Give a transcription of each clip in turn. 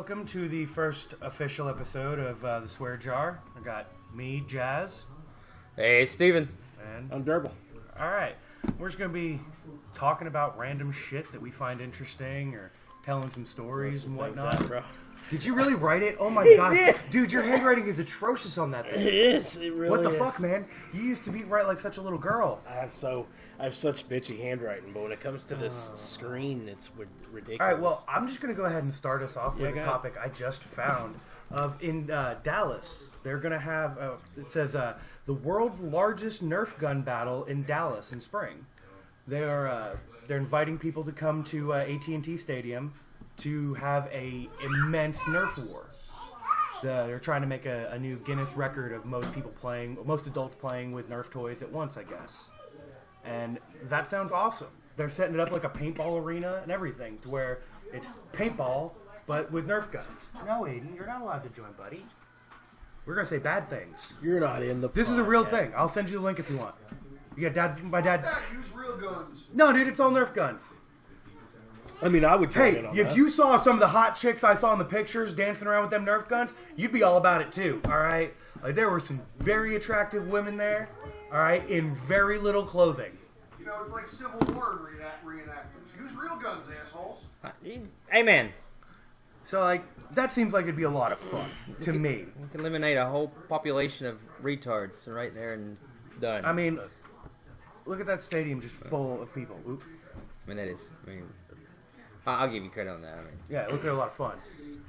welcome to the first official episode of The Swear Jar. I got me, Jazz. Hey, Steven. And I'm Durable. Alright, we're just going to be talking about random shit that we find interesting or telling some stories and whatnot. Bro. Did you really write it? Oh my god. Dude, your handwriting is atrocious on that thing. It is. It really is. What the fuck, man? You used to write like such a little girl. I have such bitchy handwriting, but when it comes to this screen, it's ridiculous. Alright, well, I'm just going to go ahead and start us off with a topic I just found. In Dallas, they're going to have, it says, the world's largest Nerf gun battle in Dallas in spring. They're inviting people to come to AT&T Stadium to have a immense Nerf war. They're trying to make a new Guinness record of most adults playing with Nerf toys at once, I guess. And that sounds awesome. They're setting it up like a paintball arena and everything, to where it's paintball, but with Nerf guns. No, Aiden, you're not allowed to join, buddy. We're going to say bad things. You're not in the This is a real thing. I'll send you the link if you want. You got my dad. Dad, use real guns. No, dude, it's all Nerf guns. I mean, I would join Hey, in on if that. you saw some of the hot chicks I saw in the pictures dancing around with them Nerf guns, you'd be all about it too, alright? Like, there were some very attractive women there, alright, in very little clothing. You know, it's like Civil War reenactments. Use real guns, assholes. Amen. So, like, that seems like it'd be a lot of fun to me. We can eliminate a whole population of retards right there and done. I mean, look at that stadium just full of people. Oop. I mean, that is. I mean, I'll give you credit on that. I mean, Yeah, it looks like a lot of fun.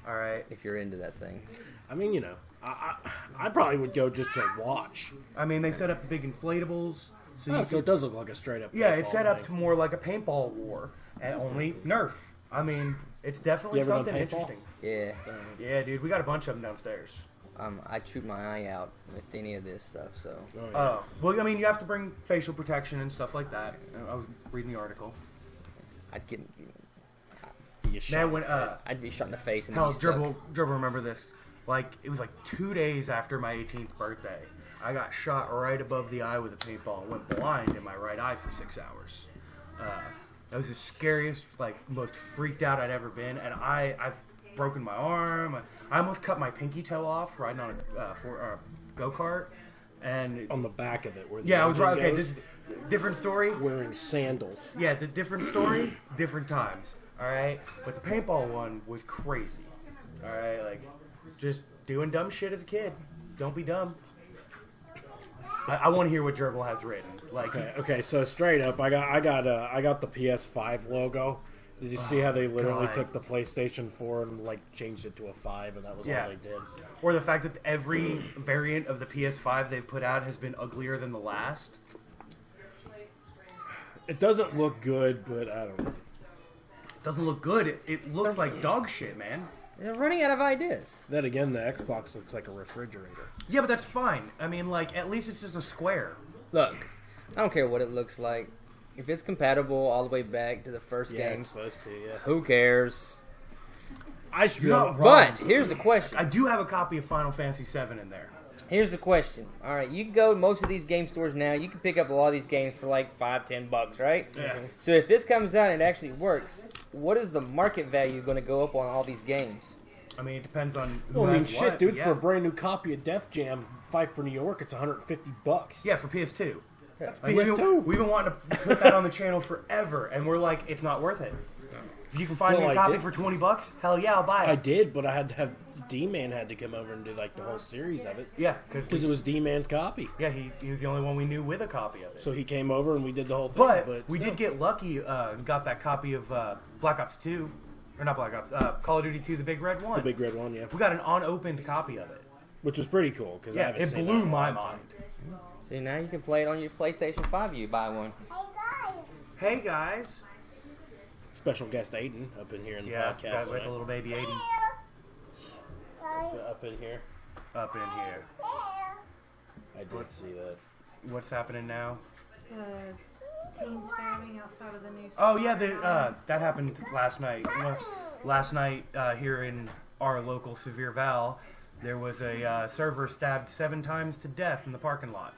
Alright. if you're into that thing. I mean, you know, I probably would go just to watch. I mean, they set up the big inflatables. So it does look like a straight up. Yeah, it's paintball set up thing. to more like a paintball war, and only Nerf. I mean, it's definitely You ever done something paintball? interesting. Yeah. Yeah, dude, we got a bunch of them downstairs. I'd shoot my eye out with any of this stuff. So. Oh, yeah. Oh, well, I mean, you have to bring facial protection and stuff like that. I was reading the article. I'd get. You shot Man, when I'd be shot in the face and hell, be stuck. Dribble, remember this? Like, it was like 2 days after my 18th birthday. I got shot right above the eye with a paintball and went blind in my right eye for 6 hours. That was the scariest, like, most freaked out I'd ever been. And I've broken my arm. I almost cut my pinky toe off riding on a go-kart. And on the back of it. Where the yeah, I was right. engine Okay, goes, this different story. wearing sandals. Yeah, the different story, different times. All right, but the paintball one was crazy. All right, like just doing dumb shit as a kid. Don't be dumb. I want to hear what Gerbil has written. Like, Okay. So straight up, I got the PS5 logo. Did you see how they literally God. took the PlayStation 4 and like changed it to a 5, and that was Yeah. all they did? or the fact that every variant of the PS5 they've put out has been uglier than the last. It doesn't look good, but I don't know. It doesn't look good. It looks like dog shit, man. They're running out of ideas. Then again, the Xbox looks like a refrigerator. Yeah, but that's fine. I mean, like, at least it's just a square. Look, I don't care what it looks like. If it's compatible all the way back to the first Yeah, game, it's supposed to. Yeah, who cares? I should be You're able not to- wrong. But here's the question. I do have a copy of Final Fantasy VII in there. Here's the question. All right, you can go to most of these game stores now. You can pick up a lot of these games for like $5-10, right? Yeah. So if this comes out and it actually works, what is the market value going to go up on all these games? I mean, it depends on who Well, I mean, has shit, what, dude. yeah. For a brand new copy of Def Jam, Fight for New York, it's $150. Yeah, for PS2. That's Like, PS2. We've been wanting to put that on the channel forever, and we're like, it's not worth it. If you can find Well, me a I copy did. for $20, hell yeah, I'll buy it. I did, but I had to have D-Man had to come over and do like the whole series of it Yeah, because it was D-Man's copy. yeah, he was the only one we knew with a copy of it. So he came over and we did the whole thing. But we still. did get lucky and got that copy of Black Ops 2, or not Black Ops, Call of Duty 2, the Big Red One. the big red one, yeah, We got an unopened copy of it. which was pretty cool because I Yeah, haven't it seen blew that in a my long time. mind. See, now you can play it on your PlayStation 5 you buy one. Hey guys. Special guest Aiden up in here in the Yeah, podcast. got with tonight. the little baby Aiden Up in here. up in here. I did see that. What's happening now? The teen stabbing outside of the new. Oh yeah, that happened last night. Well, last night here in our local Severe Val, there was a server stabbed 7 times to death in the parking lot.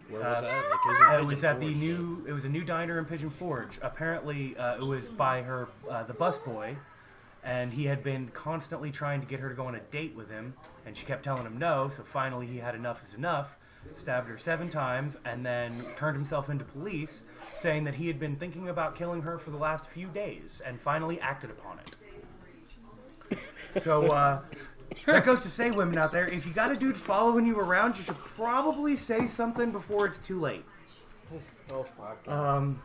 Where was that? Like, is It was Pigeon at the Forge? new. It was a new diner in Pigeon Forge. Apparently, it was by her, the busboy, and he had been constantly trying to get her to go on a date with him, and she kept telling him no, so finally he had enough is enough, stabbed her 7 times, and then turned himself into police, saying that he had been thinking about killing her for the last few days, and finally acted upon it. So, that goes to say, women out there, if you got a dude following you around, you should probably say something before it's too late. Oh, my God.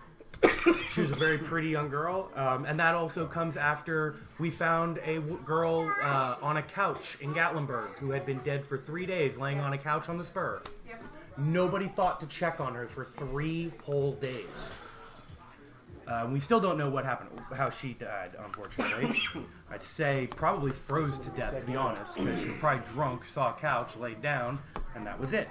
She was a very pretty young girl, and that also comes after we found a girl on a couch in Gatlinburg who had been dead for 3 days, laying on a couch on the spur. Yep. Nobody thought to check on her for 3 whole days. We still don't know what happened, how she died, unfortunately. I'd say probably froze to death, to be honest, because she was probably drunk, saw a couch, laid down, and that was it.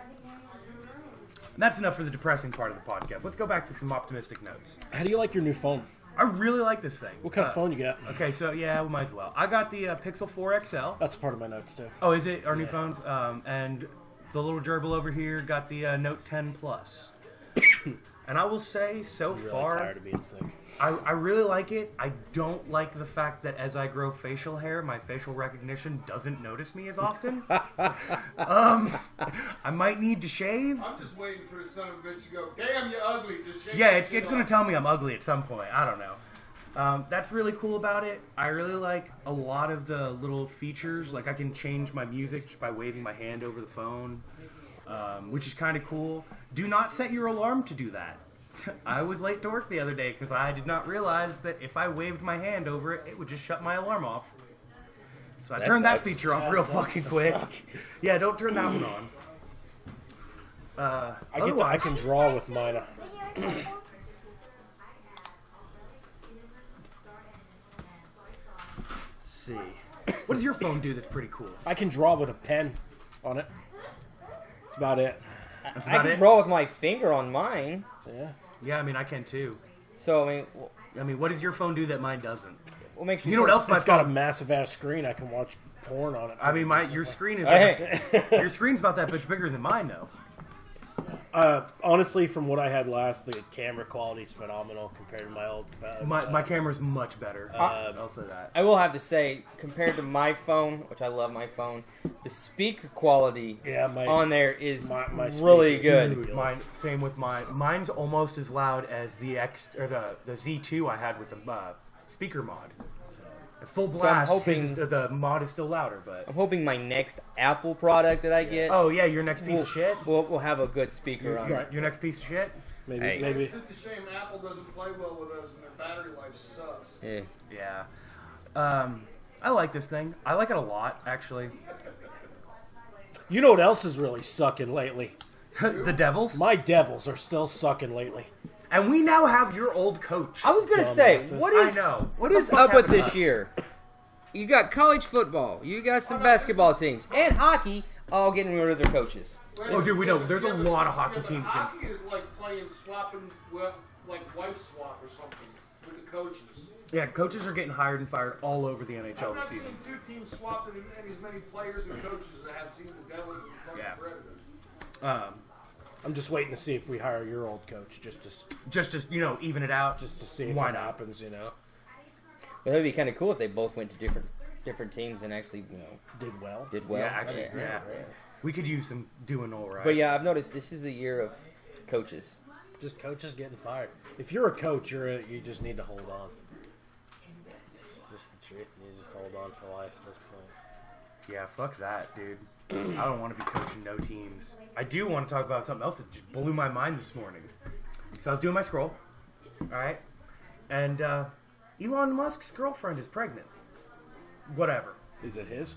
And that's enough for the depressing part of the podcast. Let's go back to some optimistic notes. How do you like your new phone? I really like this thing. What kind of phone you got? Okay, so yeah, we might as well. I got the Pixel 4 XL. That's part of my notes too. Oh, is it our new phones? And the little gerbil over here got the Note 10 Plus. And I will say, so I'm really far, tired of being sick. I really like it. I don't like the fact that as I grow facial hair, my facial recognition doesn't notice me as often. I might need to shave. I'm just waiting for the son of a bitch to go, damn, you ugly. Just shake Yeah, that it's shit going to off." tell me I'm ugly at some point. I don't know. That's really cool about it. I really like a lot of the little features. Like I can change my music just by waving my hand over the phone, which is kind of cool. Do not set your alarm to do that. I was late to work the other day because I did not realize that if I waved my hand over it, it would just shut my alarm off. So I turned that feature off real fucking quick. Yeah, don't turn that one on. I can draw with mine. Let's see. What does your phone do that's pretty cool? I can draw with a pen on it. That's about it. That's I about can it. draw with my finger on mine. Yeah. Yeah, I mean, I can too. So, I mean, what does your phone do that mine doesn't? what makes you You know what else my It's got a phone... massive ass screen. I can watch porn on it. I mean, your screen is... Hey. Your screen's not that much bigger than mine, though. Honestly, from what I had last, the camera quality is phenomenal compared to my old. My camera's much better. I'll say that. I will have to say, compared to my phone, which I love my phone, the speaker quality on there is my really speakers- good. Dude, same with mine. Mine's almost as loud as the Z2 I had with the speaker mod. At full blast, hoping- the mod is still louder, but... I'm hoping my next Apple product that I get Oh, yeah, your next piece of shit? will have a good speaker on it. Your next piece of shit? Maybe, Hey. maybe. It's just a shame Apple doesn't play well with us and their battery life sucks. Yeah. Yeah. I like this thing. I like it a lot, actually. You know what else is really sucking lately? The Devils. My Devils are still sucking lately. And we now have your old coach. I was gonna say, Dumbasses. what I know. what What is the fuck up with happened to this us? year? You got college football, you got some basketball teams, and hockey all getting rid of their coaches. Oh, dude, we know. There's a lot of hockey but teams Hockey is like playing swapping, like wife swap or something with the coaches. Yeah, coaches are getting hired and fired all over the NHL I've this not season. seen 2 teams swapped in as many players and coaches as I have seen the Devils and the fucking Yeah. Predators. I'm just waiting to see if we hire your old coach, just Just even it out. to see if Why it not? happens. You know, But that'd be kind of cool if they both went to different teams and actually did well. did well. Yeah, actually, yeah. We could use some doing all right. But yeah, I've noticed this is the year of coaches. Just coaches getting fired. If you're a coach, you just need to hold on. It's just the truth. You just hold on for life at this point. Yeah, fuck that, dude. I don't want to be coaching no teams. I do want to talk about something else that just blew my mind this morning. So I was doing my scroll, alright? And Elon Musk's girlfriend is pregnant. Whatever. Is it his?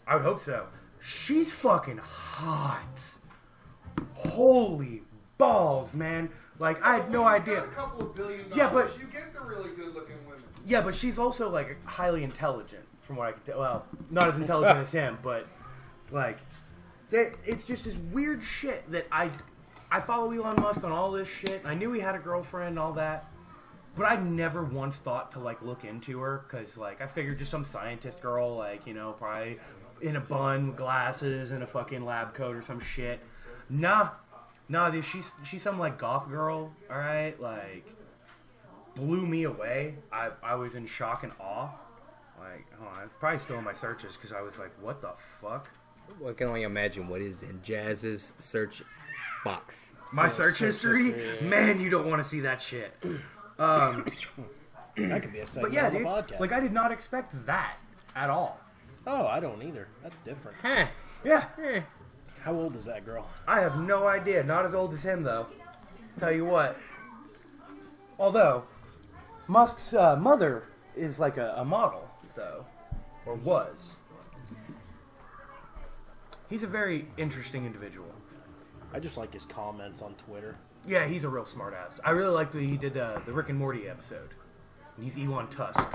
I would hope so. She's fucking hot. Holy balls, man. Like, I had no When you idea. got a couple of $1 billion, Yeah, but- you get the really good-looking women. Yeah, but she's also, like, highly intelligent, from what I can tell. Well, not as intelligent as him, but, like, it's just this weird shit that I follow Elon Musk on all this shit. I knew he had a girlfriend and all that, but I never once thought to, like, look into her, because, like, I figured just some scientist girl, like, you know, probably in a bun with glasses and a fucking lab coat or some shit. Nah, she's some, like, goth girl, alright? Like, blew me away. I was in shock and awe. Like, hold on, it's probably still in my searches because I was like, what the fuck? I can only imagine what is in Jazz's search box. My search history? Man, you don't want to see that shit. That could be a segment on the podcast. Like, I did not expect that at all. Oh, I don't either. That's different. Huh. Yeah. How old is that girl? I have no idea. Not as old as him, though. Tell you what. Although, Musk's mother is like a model, so. Or was. He's a very interesting individual. I just like his comments on Twitter. Yeah, he's a real smartass. I really liked that he did the Rick and Morty episode. And he's Elon Tusk.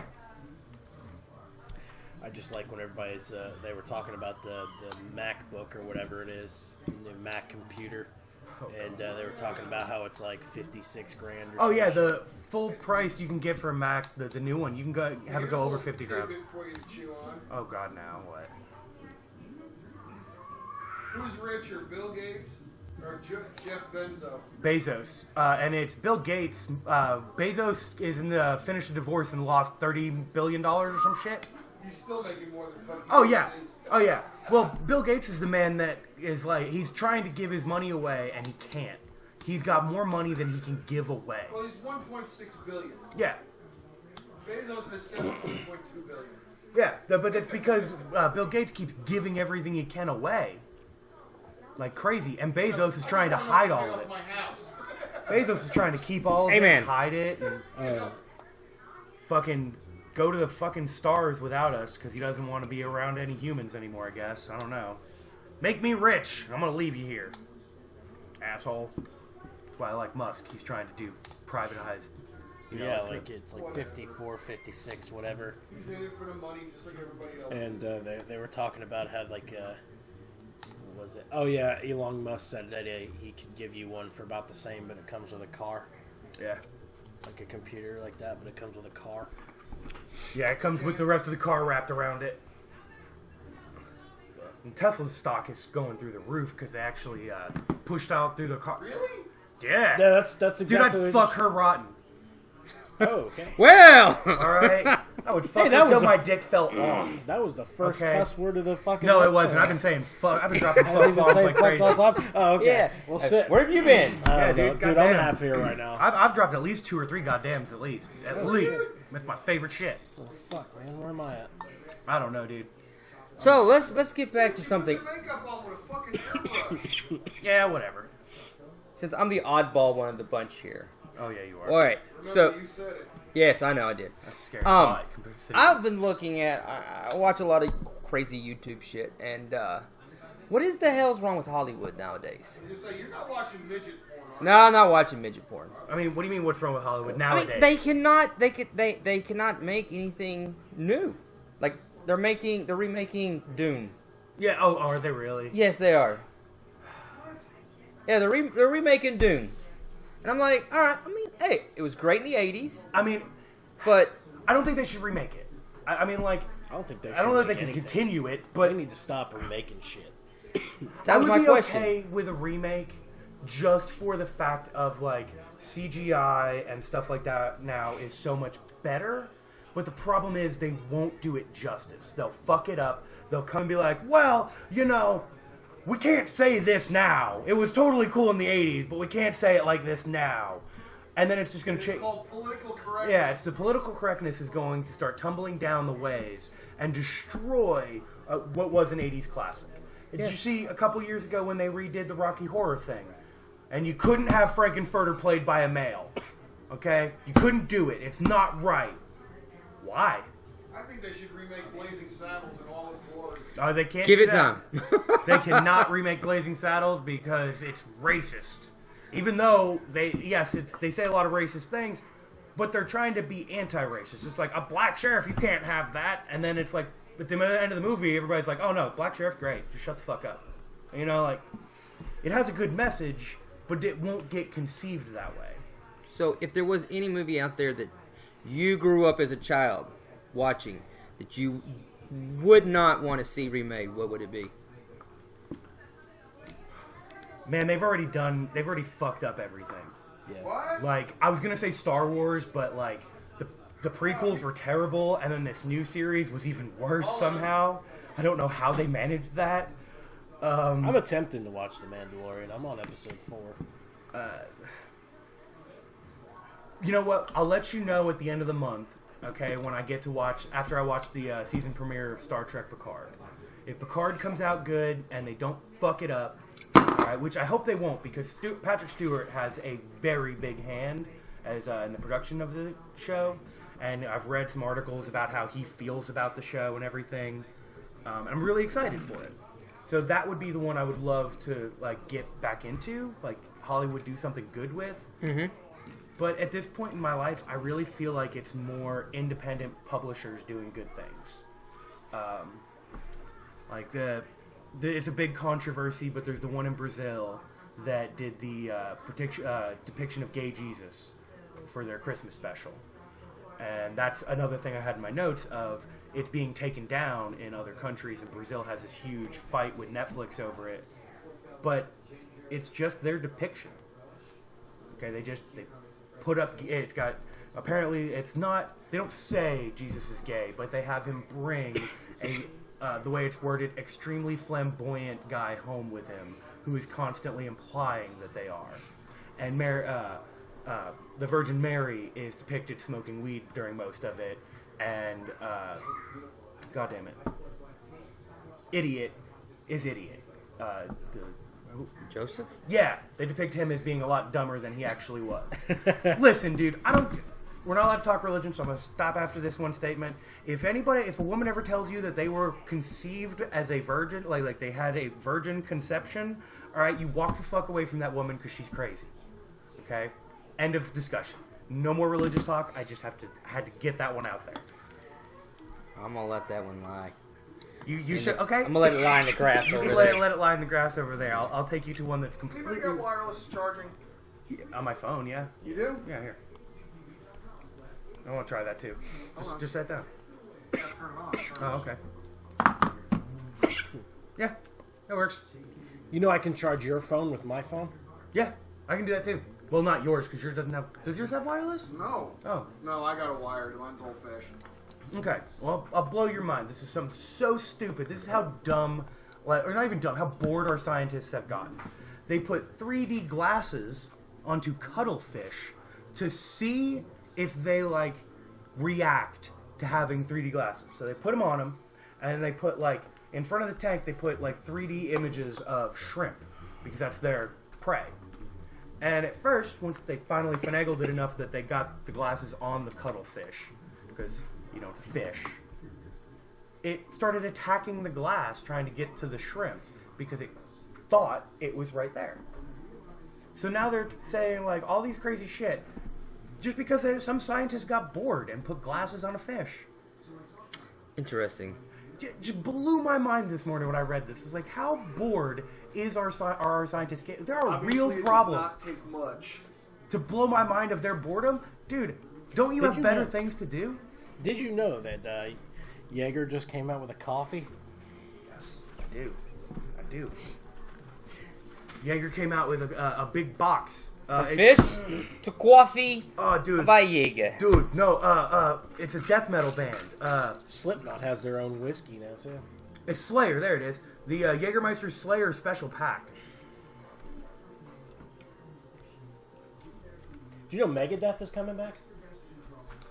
I just like when everybody's, they were talking about the MacBook or whatever it is, the new Mac computer. And they were talking about how it's like 56 grand or Oh, yeah, shit. the full price you can get for a Mac, the new one, you can go have it go over 50 grand. For you to chew on. Oh, God, now what? Who's richer, Bill Gates or Jeff Bezos. And it's Bill Gates. Bezos is finished a divorce and lost $30 billion or some shit. He's still making more than fucking. Oh, yeah. Oh, yeah. Well, Bill Gates is the man that is like, he's trying to give his money away and he can't. He's got more money than he can give away. Well, he's 1.6 billion. Yeah. Bezos has 17.2 billion. Yeah, but that's because Bill Gates keeps giving everything he can away. Like crazy. And Bezos is trying to hide all of it. Bezos is trying to keep all of it and hide it. And fucking go to the fucking stars without us because he doesn't want to be around any humans anymore, I guess. I don't know. Make me rich. I'm going to leave you here. Asshole. That's why I like Musk. He's trying to do privatized. You know, yeah, like it's like 54, 56, whatever. He's in it for the money, just like everybody else. And they were talking about how like, what was it? Oh yeah, Elon Musk said that he could give you one for about the same, but it comes with a car. Yeah. Like a computer like that, but it comes with a car. Yeah, it comes with the rest of the car wrapped around it. And Tesla's stock is going through the roof because they actually pushed out through the car. Really? Yeah. Yeah, that's exactly. Dude, I'd fuck her rotten. Oh, okay. Well! Alright? I would fuck Hey, her that until was my dick fell off. That was the first Okay. cuss word of the fucking. No, it episode. wasn't. I've been saying fuck. I've been dropping I've fuck been bombs saying like fuck crazy. all the time. Oh, okay. Yeah. Well, sit. Where have you been? Yeah, Dude, dude, I'm goddamn. half here right now. I've dropped at least 2 or 3 goddams at least. At least. That's my favorite shit. Oh, fuck, man, where am I at? I don't know, dude. So let's get back to something. Makeup on with a fucking airbrush. Yeah, whatever. Since I'm the oddball one of the bunch here. Oh, yeah, you are. All right. So You said it. yes, I know I did. That's a scary Um, thought compared to sitting- I've been looking at. I watch a lot of crazy YouTube shit, and what is the hell's wrong with Hollywood nowadays? You say you're not watching midget porn, are you? No, I'm not watching midget porn. I mean, what do you mean what's wrong with Hollywood I nowadays? mean, they cannot. They cannot make anything new. Like they're remaking Dune. Yeah, oh, are they really? Yes, they are. Yeah, they're remaking Dune, and I'm like, all right. I mean, hey, it was great in the '80s, I mean, but I don't think they should remake it. I mean, like, I don't think they. I don't know if they make can anything. continue it, But but we need to stop remaking shit. that I was would my be question. okay with a remake just for the fact of, like, CGI and stuff like that now is so much better. But the problem is they won't do it justice. They'll fuck it up. They'll come and be like, well, you know, we can't say this now. It was totally cool in the 80s, but we can't say it like this now. And then it's just going to It's change. called political correctness. Yeah, it's the political correctness is going to start tumbling down the ways and destroy what was an 80s classic. Did you see a couple years ago when they redid the Rocky Horror thing? And you couldn't have Frankenfurter played by a male. Okay? You couldn't do it. It's not right. Why? I think they should remake Blazing Saddles in all its glory. They can't Give do it that. time. They cannot remake Blazing Saddles because it's racist. Even though they say a lot of racist things, but they're trying to be anti-racist. It's like a black sheriff, you can't have that. And then it's like, at the end of the movie, everybody's like, oh no, black sheriff's great. Just shut the fuck up. You know, like, it has a good message, but it won't get conceived that way. So, if there was any movie out there that you grew up as a child watching that you would not want to see remade, what would it be? Man, they've already fucked up everything. Yeah. What? Like, I was gonna say Star Wars, but like, the prequels were terrible, and then this new series was even worse somehow. I don't know how they managed that. I'm attempting to watch The Mandalorian. I'm on episode 4. You know what? I'll let you know at the end of the month, okay, when I get to watch, after I watch the season premiere of Star Trek Picard. If Picard comes out good and they don't fuck it up, alright, which I hope they won't, because Patrick Stewart has a very big hand as in the production of the show, and I've read some articles about how he feels about the show and everything. I'm really excited for it. So that would be the one I would love to like get back into, like Hollywood do something good with. Mm-hmm. But at this point in my life, I really feel like it's more independent publishers doing good things. Like it's a big controversy, but there's the one in Brazil that did the depiction of gay Jesus for their Christmas special. And that's another thing I had in my notes of it's being taken down in other countries, and Brazil has this huge fight with Netflix over it. But it's just their depiction. Okay, they put up, it's got, apparently it's not, they don't say Jesus is gay, but they have him bring the way it's worded, extremely flamboyant guy home with him, who is constantly implying that they are. And the Virgin Mary is depicted smoking weed during most of it, and God damn it, idiot is idiot. Joseph? Yeah, they depict him as being a lot dumber than he actually was. Listen, dude, we're not allowed to talk religion, so I'm going to stop after this one statement. If a woman ever tells you that they were conceived as a virgin, like they had a virgin conception, all right, you walk the fuck away from that woman because she's crazy. Okay? End of discussion. No more religious talk. I just had to get that one out there. I'm gonna let that one lie. You should. Okay. I'm gonna let it lie in the grass you over can there. let it lie in the grass over there. I'll take you to one that's You completely even get wireless charging. on my phone. Yeah. You do? Yeah. Here. I want to try that too. Just set down. Yeah, turn it on. Oh, okay. Yeah, that works. You know I can charge your phone with my phone? Yeah, I can do that too. Well, not yours, because yours doesn't have... Does yours have wireless? No. Oh. No, I got a wired. Mine's old fashioned. Okay. Well, I'll blow your mind. This is something so stupid. This is how dumb... Or not even dumb. How bored our scientists have gotten. They put 3D glasses onto cuttlefish to see if they, react to having 3D glasses. So they put them on them, and they put, in front of the tank, they put, 3D images of shrimp, because that's their prey. And at first, once they finally finagled it enough that they got the glasses on the cuttlefish, because, it's a fish, it started attacking the glass trying to get to the shrimp because it thought it was right there. So now they're saying, all these crazy shit just because some scientists got bored and put glasses on a fish. Interesting. Just blew my mind this morning when I read this. It's like, how bored are our scientists getting? There are Obviously, real problems. It does not take much. To blow my mind of their boardom? Dude, don't you have better things to do? Did you know that Jaeger just came out with a coffee? Yes, I do. Jaeger came out with a big box. Fish to coffee. Oh, dude. By Jaeger. Dude, no, it's a death metal band. Slipknot has their own whiskey now, too. It's Slayer, there it is. The Jägermeister Slayer special pack. Do you know Megadeth is coming back?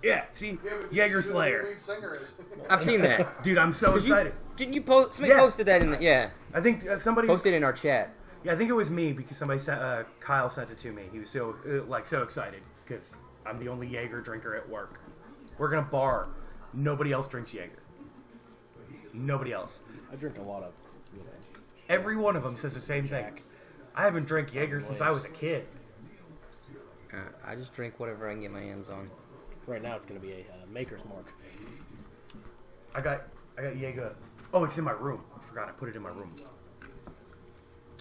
Yeah, see, Yeah, but Jaeger you see who the Slayer. lead singer is. I've seen that. Dude, I'm so excited. Didn't you post? Somebody Yeah. posted that in the I think somebody posted in our chat. Yeah, I think it was me because somebody sent Kyle sent it to me. He was so excited because I'm the only Jaeger drinker at work. We're in a bar. Nobody else drinks Jaeger. Nobody else. I drink a lot of, Every one of them says the same thing. I haven't drank Jaeger since I was a kid. I just drink whatever I can get my hands on. Right now it's going to be a Maker's Mark. I got Jaeger. Oh, it's in my room. I forgot I put it in my room.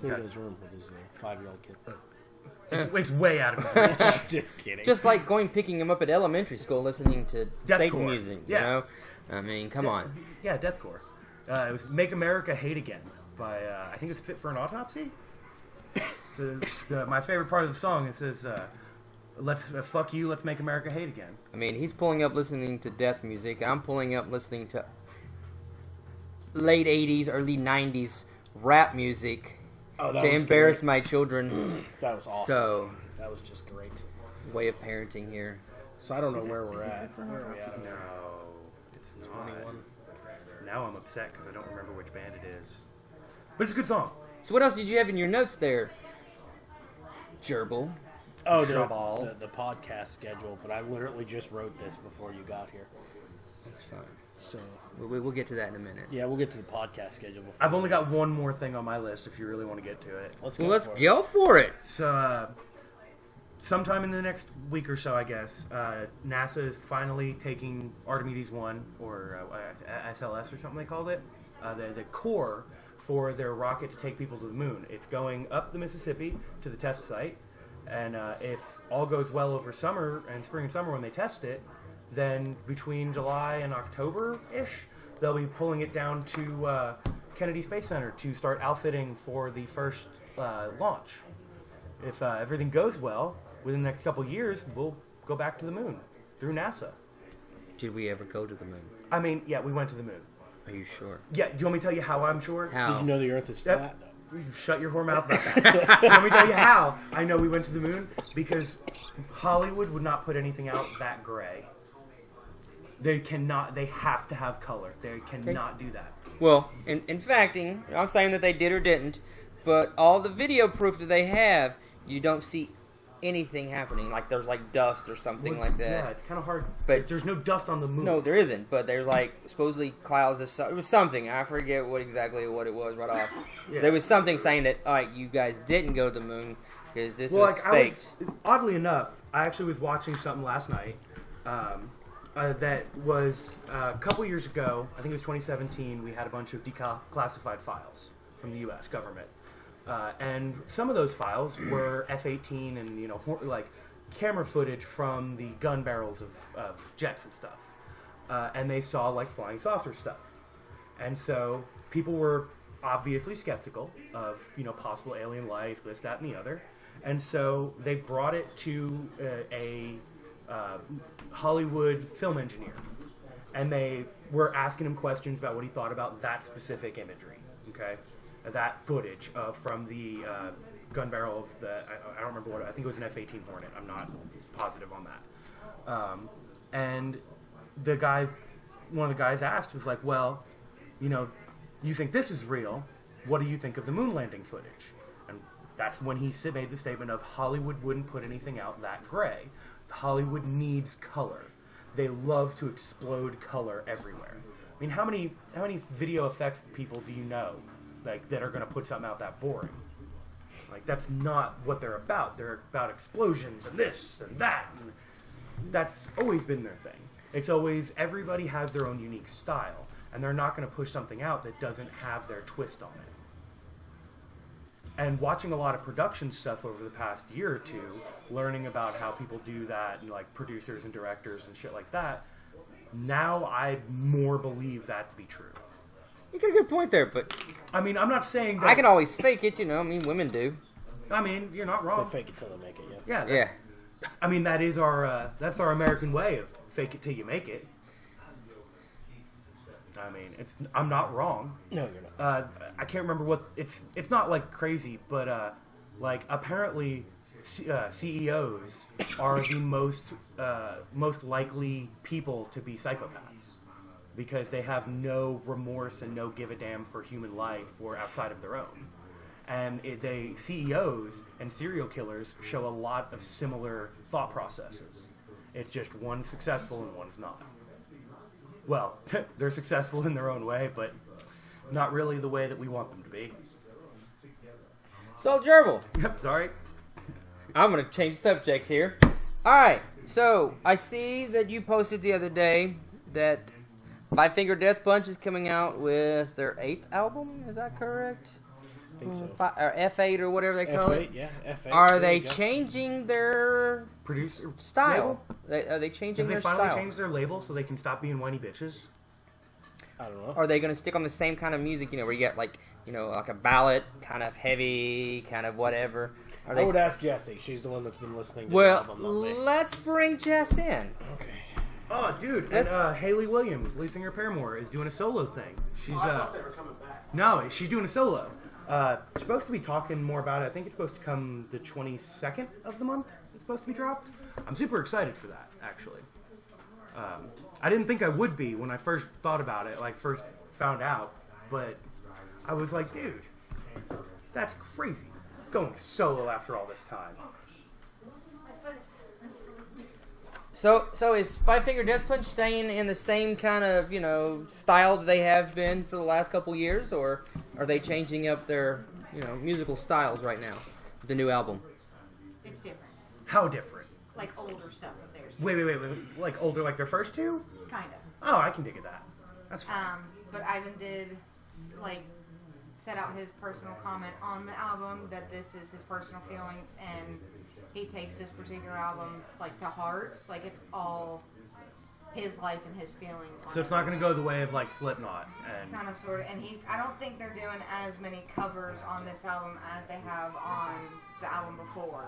In Okay. his room with his 5-year-old kid. It's way out of his reach. Just kidding. Just like picking him up at elementary school, listening to Satan Deathcore. music. Yeah. You know, I mean, come on. Yeah, Deathcore. It was "Make America Hate Again" by I think it's Fit for an Autopsy. So my favorite part of the song, it says, let's fuck you. Let's make America hate again. I mean, he's pulling up listening to death music. I'm pulling up listening to late 80s, early 90s rap music to embarrass my children. That was awesome. So, that was just great. way of parenting here. So I don't know where we're at. Where are we at? No, it's not. 21. Now I'm upset because I don't remember which band it is. But it's a good song. So what else did you have in your notes there, Gerbil? Oh, Trouble. the podcast schedule, but I literally just wrote this before you got here. That's fine. So We'll get to that in a minute. yeah, we'll get to the podcast schedule before. I've only got one more thing on my list if you really want to get to it. Let's Well, go. let's for it. go for it. So, sometime in the next week or so, I guess, NASA is finally taking Archimedes 1, or SLS or something they called it, the core for their rocket to take people to the moon. It's going up the Mississippi to the test site, and if all goes well over summer and spring and summer when they test it, then between July and October-ish, they'll be pulling it down to Kennedy Space Center to start outfitting for the first launch. If everything goes well, within the next couple of years, we'll go back to the moon through NASA. Did we ever go to the moon? I mean, yeah, we went to the moon. Are you sure? Yeah, do you want me to tell you how I'm sure? How? Did you know the Earth is Yep. flat? You shut your whore mouth about that. Let me tell you how I know we went to the moon. Because Hollywood would not put anything out that gray. They cannot. They have to have color. They cannot do that. Well, in fact, I'm not saying that they did or didn't, but all the video proof that they have, you don't see anything happening. Like there's like dust or something like that. Yeah, it's kind of hard. But- There's no dust on the moon. No, there isn't. But there's like supposedly clouds. It was something. I forget what it was right off. Yeah. There was something saying that all right, you guys didn't go to the moon because this Well, was like faked. oddly enough, I actually was watching something last night that was a couple years ago. I think it was 2017. We had a bunch of declassified files from the U.S. government, and some of those files were F-18 and like camera footage from the gun barrels of jets and stuff, and they saw like flying saucer stuff, and so people were obviously skeptical of possible alien life, this, that, and the other. And so they brought it to a Hollywood film engineer, and they were asking him questions about what he thought about that specific imagery, okay? That footage from the gun barrel of the, I don't remember what, I think it was an F-18 Hornet. I'm not positive on that. And one of the guys asked, was like, well, you think this is real. What do you think of the moon landing footage? And that's when he made the statement of Hollywood wouldn't put anything out that gray. Hollywood needs color. They love to explode color everywhere. I mean, how many video effects people do you know like that are going to put something out that boring? Like, that's not what they're about. They're about explosions and this and that. And that's always been their thing. It's always everybody has their own unique style, and they're not going to push something out that doesn't have their twist on it. And watching a lot of production stuff over the past year or two, learning about how people do that, and like producers and directors and shit like that, now I more believe that to be true. You got a good point there, but I mean, I'm not saying that I can always fake it. I mean, women do. I mean, you're not They wrong. fake it till they make it. Yeah. Yeah, Yeah. I mean, that is that's our American way of fake it till you make it. I mean, I'm not wrong. No, you're not. I can't remember what it's not like crazy, but like apparently CEOs are the most likely people to be psychopaths because they have no remorse and no give a damn for human life or outside of their own. And CEOs and serial killers show a lot of similar thought processes. It's just one's successful and one's not. Well, they're successful in their own way, but not really the way that we want them to be. So, Gerbil, Yep, sorry. I'm going to change the subject here. All right, so I see that you posted the other day that Five Finger Death Punch is coming out with their 8th album. Is that correct? I think so. Or F8 or whatever they call F8, it. yeah, F8. Are there they you go. changing their Producer style? label? Are they changing Have they their finally style? changed their label so they can stop being whiny bitches? I don't know. Are they going to stick on the same kind of music, where you got like like a ballad, kind of heavy, kind of whatever? Are I would ask Jessie. She's the one that's been listening to Well, the album, not me. let's bring Jess in. Okay. Oh, dude, and Haley Williams, lead singer of Paramore, is doing a solo thing. She's I thought they were coming back. no, she's doing a solo. She's supposed to be talking more about it. I think it's supposed to come the 22nd of the month. It's supposed to be dropped. I'm super excited for that, actually. I didn't think I would be when I first thought about it, like first found out, but I was like, dude, that's crazy. Going solo after all this time. So is Five Finger Death Punch staying in the same kind of, style that they have been for the last couple years, or are they changing up their, musical styles right now with the new album? It's different. How different? Like older stuff of theirs. Wait. Like older, like their first two? Kind of. Oh, I can dig at that. That's fine. But Ivan did, set out his personal comment on the album that this is his personal feelings, and he takes this particular album, to heart. It's all his life and his feelings. So it's not going to go the way of, Slipknot. And Kind of, sort of. And I don't think they're doing as many covers on this album as they have on the album before.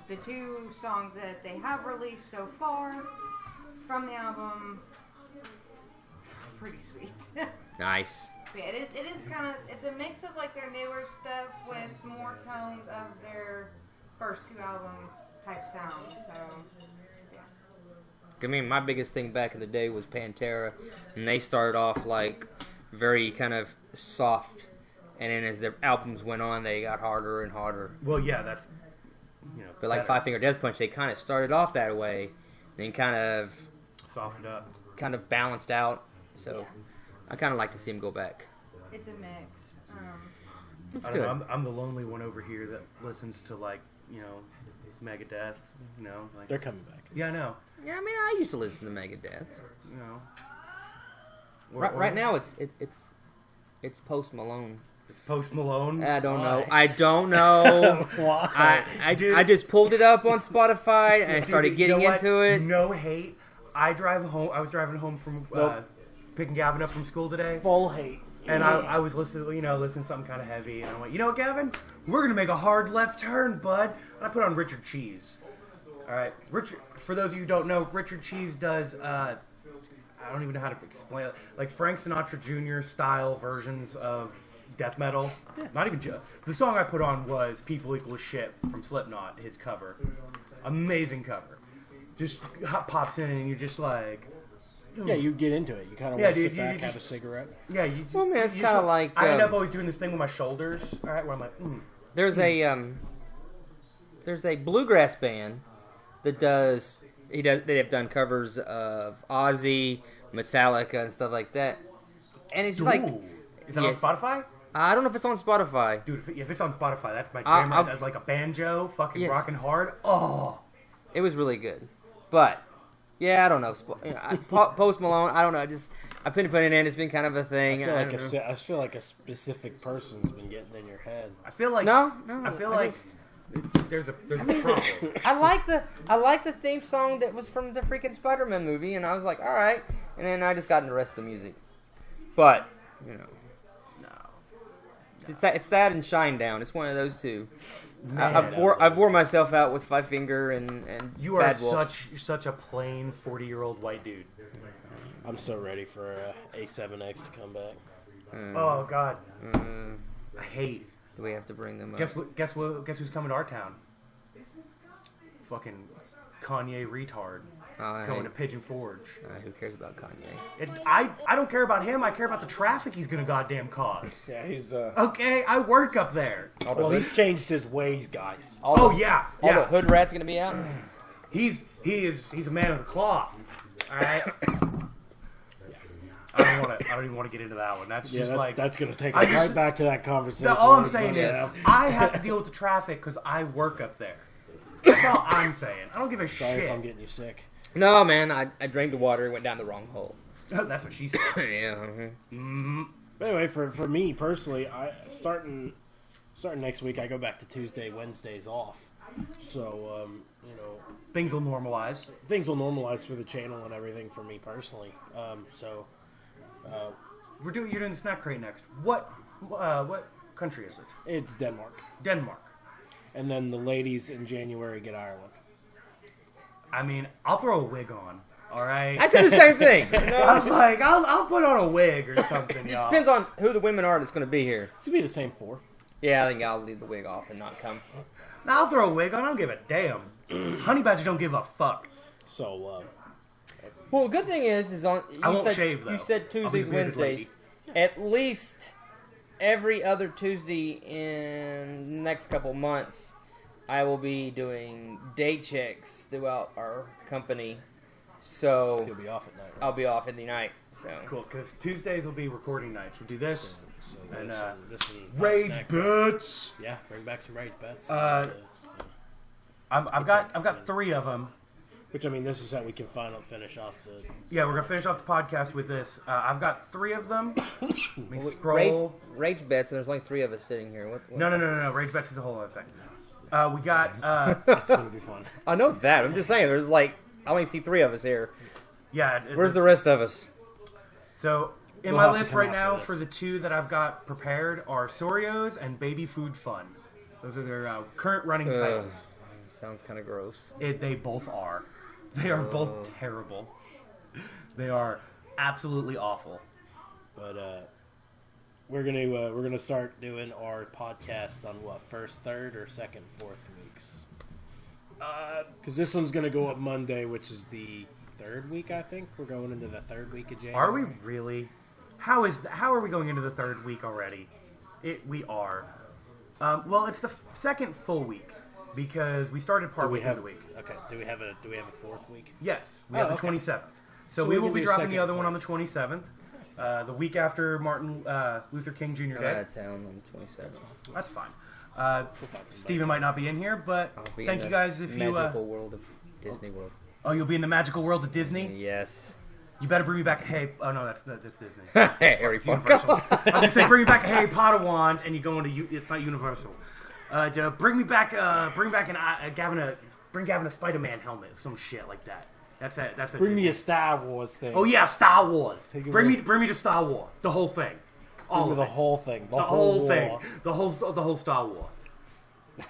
The two songs that they have released so far from the album, pretty sweet. Nice. Yeah, it is kind of, it's a mix of their newer stuff with more tones of their first two album type sounds. So, yeah. I mean, my biggest thing back in the day was Pantera, and they started off very kind of soft, and then as their albums went on, they got harder and harder. well, yeah, that's But better. Five Finger Death Punch, they kind of started off that way, then kind of Softened up. balanced out. So I kind of like to see them go back. It's a mix. That's I good. don't know, I'm the lonely one over here that listens to Megadeth. They're coming back. Yeah, I know. Yeah, I mean, I used to listen to Megadeth. Or- Now it's Post Malone. It's Post Malone. I don't know. Why? I don't know. Why? I just pulled it up on Spotify and I started Dude, getting you know what? into it. No hate. I was driving home from Nope. picking Gavin up from school today, Full hate. and I was listening to something kind of heavy, and I went, you know what, Gavin? We're gonna make a hard left turn, bud. And I put on Richard Cheese. All right, Richard. For those of you who don't know, Richard Cheese does. I don't even know how to explain it. Like Frank Sinatra Jr. style versions of death metal. Not even the song I put on was "People Equal Shit" from Slipknot. His cover, amazing cover. Just pops in and you're just like, Yeah, you get into it. You kind of Yeah, want to dude, sit you back, have a just- cigarette. yeah. You, Well, man, it's you just kinda want- like, I end up always doing this thing with my shoulders. All right, where I'm like, There's a bluegrass band that they have done covers of Ozzy, Metallica, and stuff like that. And it's like, Ooh. Is that yes. on Spotify? I don't know if it's on Spotify. Dude, if it's on Spotify, that's my jam. I'll- Like a banjo, fucking Yes. rocking hard. Oh, It was really good, but yeah, I don't know. Post Malone, I don't know. I've been putting it in. It's been kind of a thing. I feel like a specific person's been getting in your head. I feel like No, I feel like there's a problem. I like the theme song that was from the freaking Spider-Man movie, and I was like, all right. And then I just got into the rest of the music. But it's that and Shinedown. It's one of those two. I've wore myself out with Five Finger and You are Bad Wolves. such a plain 40-year-old white dude. I'm so ready for A7X to come back. Oh God, I hate. Do we have to bring them up? Guess who's coming to our town? Fucking Kanye retard coming to Pigeon Forge. Who cares about Kanye? I don't care about him. I care about the traffic he's gonna goddamn cause. Yeah, he's Okay, I work up there. well, he's changed his ways, guys. Oh yeah, All yeah. the hood rats gonna be out. He's a man of the cloth. All right. I don't even want to get into that one. That's Yeah, just like that's gonna take I us just- right back to that conversation. all I'm we saying brought is up. I have to deal with the traffic because I work up there. That's all I'm saying. I don't give a Sorry shit. if I'm getting you sick. No, man, I drank the water and went down the wrong hole. That's what she said. Yeah. But anyway, for me personally, starting next week, I go back to Tuesday, Wednesdays off. So Things will normalize. things will normalize for the channel and everything for me personally. You're doing the snack crate next. What What country is it? It's Denmark. Denmark. And then the ladies in January get Ireland. I mean, I'll throw a wig on. All right. I said the same thing. I was like, I'll put on a wig or something, y'all. Depends on who the women are that's going to be here. It's going to be the same 4. Yeah, I think I'll leave the wig off and not come. Now, I'll throw a wig on. I don't give a damn. Honey badgers don't give a fuck. So, Well, the good thing is on. I won't shave, though. You said I'll be Tuesdays, the bearded Wednesdays. At least every other Tuesday in the next couple months, I will be doing day checks throughout our company. So you'll be off at night, right? I'll be off in the night. So Cool, because Tuesdays will be recording nights. We'll do this. So And, this Rage snack. bets. Yeah, bring back some rage bets. I've got 3 of them. Which, I mean, this is how we can finally finish off the... Yeah, we're gonna finish off the podcast with this. I've got 3 of them. Let me scroll. rage bets, and there's only 3 of us sitting here. What? No. Rage bets is a whole other thing. We got. It's going to be fun. I know that. I'm just saying. There's like I only see 3 of us here. Yeah. Where's the rest of us? So in We'll my have to list come right out now for for the 2 that I've got prepared are Sorios and Baby Food Fun. Those are their current running titles. Sounds kind of gross. They both are. They are both terrible. They are absolutely awful. But we're gonna start doing our podcast on what, first, third, or second, fourth weeks. Because this one's gonna go up Monday, which is the 3rd week. I think we're going into the 3rd week of January. Are we really? How are we going into the 3rd week already? We are. Well, it's the 2nd full week because we started partway through the week. Okay. Do we have a 4th week? Yes, we have the okay. 27th. So So we we will can be do dropping the second other one on the first. 27th, the week after Martin Luther King Jr. I'm out Day. of town on the 27th. That's fine. We'll find somebody. Steven might not be in here, but I'll be thank in you the guys if you. magical world of Disney World. Oh, you'll be in the magical world of Disney. Yes. You better bring me back a Harry. Oh no, that's Disney. Harry It's Potter. Universal. I was gonna say bring me back a Harry Potter wand, and you go into it's not Universal. Bring me back. Bring Gavin a Spider-Man helmet, some shit like that. That's a. Bring me a Star Wars thing. Oh yeah, Star Wars. Take it Bring away. me to Star Wars. The whole thing. All Bring of me it. the whole thing. The whole thing. war, The whole Star Wars.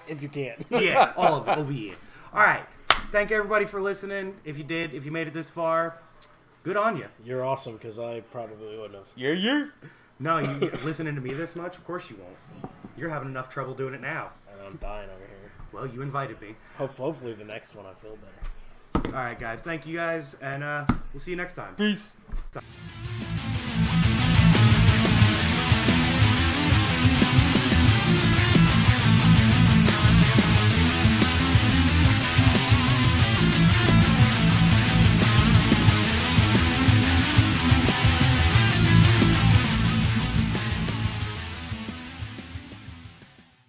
if you can. Yeah, all of it over here. All right. Thank everybody for listening. If you made it this far, good on you. You're awesome, because I probably wouldn't have. Yeah. No, you listening to me this much? Of course you won't. You're having enough trouble doing it now. And I'm dying over here. Well, you invited me. Hopefully the next one I feel better. All right, guys. Thank you guys, and we'll see you next time. Peace. Bye.